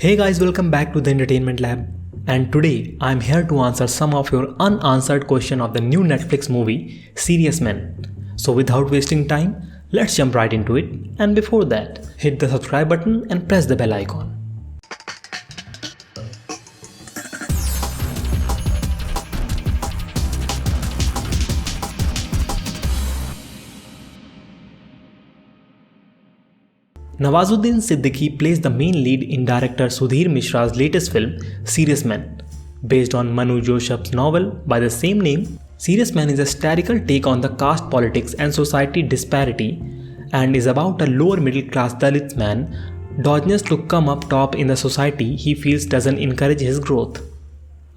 Hey guys, welcome back to the Entertainment Lab. And today I'm here to answer some of your unanswered question of the new Netflix movie Serious Men. So without wasting time, let's jump right into it. And before that, hit the subscribe button and press the bell icon. Nawazuddin Siddiqui plays the main lead in director Sudhir Mishra's latest film, Serious Men. Based on Manu Joseph's novel by the same name, Serious Men is a satirical take on the caste politics and society disparity and is about a lower middle class Dalit man dodges to come up top in the society he feels doesn't encourage his growth.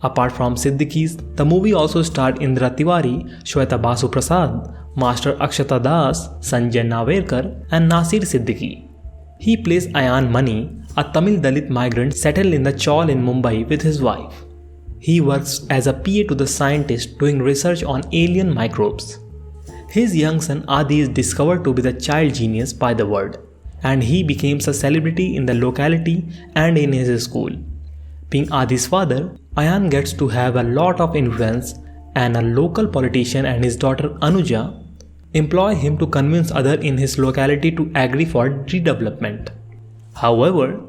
Apart from Siddiqui's, the movie also starred Indra Tiwari, Shweta Basu Prasad, Master Akshata Das, Sanjay Naverkar and Nasir Siddiqui. He plays Ayan Mani, a Tamil Dalit migrant settled in the Chawl in Mumbai with his wife. He works as a PA to the scientist doing research on alien microbes. His young son Adi is discovered to be the child genius by the world, and he becomes a celebrity in the locality and in his school. Being Adi's father, Ayan gets to have a lot of influence, and a local politician and his daughter Anuja employ him to convince others in his locality to agree for redevelopment. However,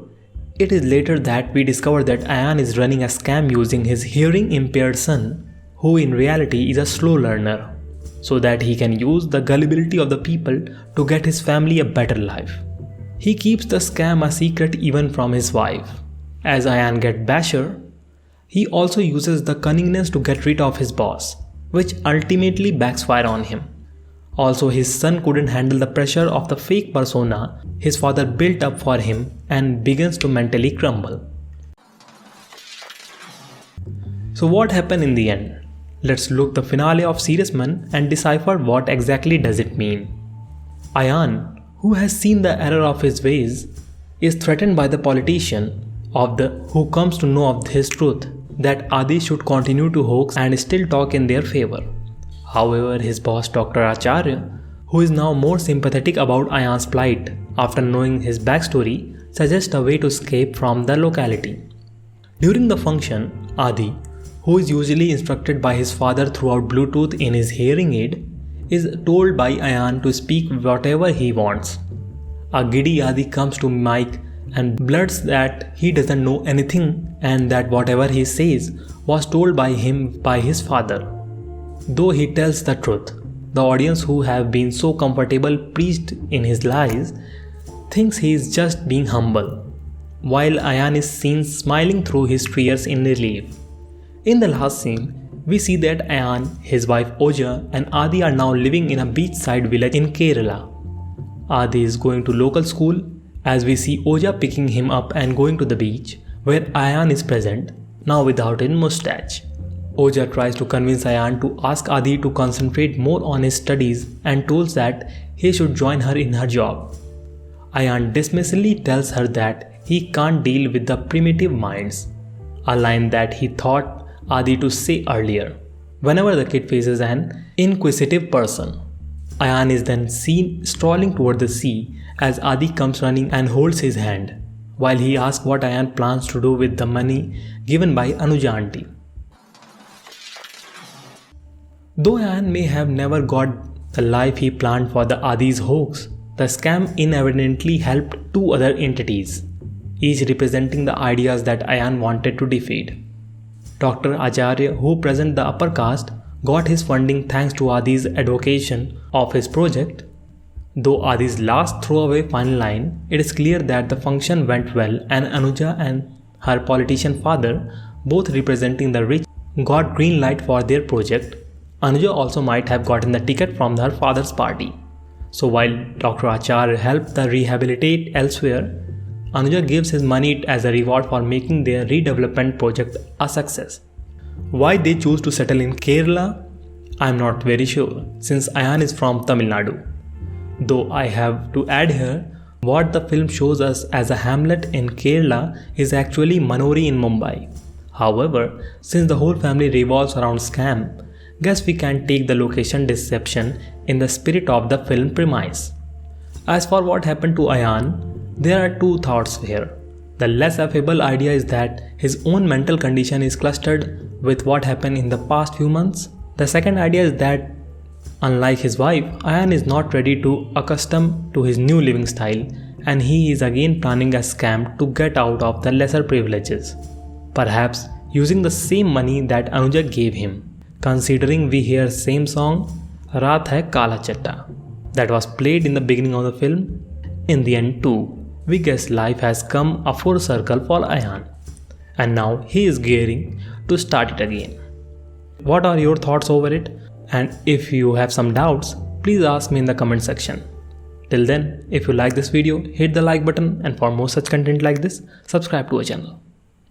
it is later that we discover that Ayan is running a scam using his hearing impaired son, who in reality is a slow learner, so that he can use the gullibility of the people to get his family a better life. He keeps the scam a secret even from his wife. As Ayan gets basher, he also uses the cunningness to get rid of his boss, which ultimately backfires on him. Also, his son couldn't handle the pressure of the fake persona his father built up for him and begins to mentally crumble. So what happened in the end? Let's look the finale of Serious Men and decipher what exactly does it mean. Ayan, who has seen the error of his ways, is threatened by the politician who comes to know of his truth that Adi should continue to hoax and still talk in their favor. However, his boss Dr. Acharya, who is now more sympathetic about Ayan's plight after knowing his backstory, suggests a way to escape from the locality. During the function, Adi, who is usually instructed by his father throughout Bluetooth in his hearing aid, is told by Ayan to speak whatever he wants. A giddy Adi comes to Mike and blurts that he doesn't know anything and that whatever he says was told by him by his father. Though he tells the truth, the audience who have been so comfortable preached in his lies thinks he is just being humble, while Ayan is seen smiling through his tears in relief. In the last scene, we see that Ayan, his wife Oja and Adi are now living in a beachside village in Kerala. Adi is going to local school as we see Oja picking him up and going to the beach where Ayan is present, now without his mustache. Oja tries to convince Ayan to ask Adi to concentrate more on his studies and tells that he should join her in her job. Ayan dismissively tells her that he can't deal with the primitive minds, a line that he thought Adi to say earlier, whenever the kid faces an inquisitive person. Ayan is then seen strolling toward the sea as Adi comes running and holds his hand, while he asks what Ayan plans to do with the money given by Anuja auntie. Though Ayan may have never got the life he planned for the Adi's hoax, the scam inadvertently helped two other entities, each representing the ideas that Ayan wanted to defeat. Dr. Acharya, who represents the upper caste, got his funding thanks to Adi's advocacy of his project. Though Adi's last throwaway final line, it is clear that the function went well and Anuja and her politician father, both representing the rich, got green light for their project. Anuja also might have gotten the ticket from her father's party. So while Dr. Acharya helped the rehabilitate elsewhere, Anuja gives his money as a reward for making their redevelopment project a success. Why they choose to settle in Kerala? I am not very sure, since Ayan is from Tamil Nadu. Though I have to add here, what the film shows us as a hamlet in Kerala is actually Manori in Mumbai. However, since the whole family revolves around scam, guess we can take the location deception in the spirit of the film premise. As for what happened to Ayan, there are two thoughts here. The less affable idea is that his own mental condition is clustered with what happened in the past few months. The second idea is that, unlike his wife, Ayan is not ready to accustom to his new living style, and he is again planning a scam to get out of the lesser privileges. Perhaps using the same money that Anuja gave him, considering we hear same song, Raat Hai Kala Chatta, that was played in the beginning of the film. In the end too, we guess life has come a full circle for Ayan, and now he is gearing to start it again. What are your thoughts over it? And if you have some doubts, please ask me in the comment section. Till then, if you like this video, hit the like button, and for more such content like this, subscribe to our channel.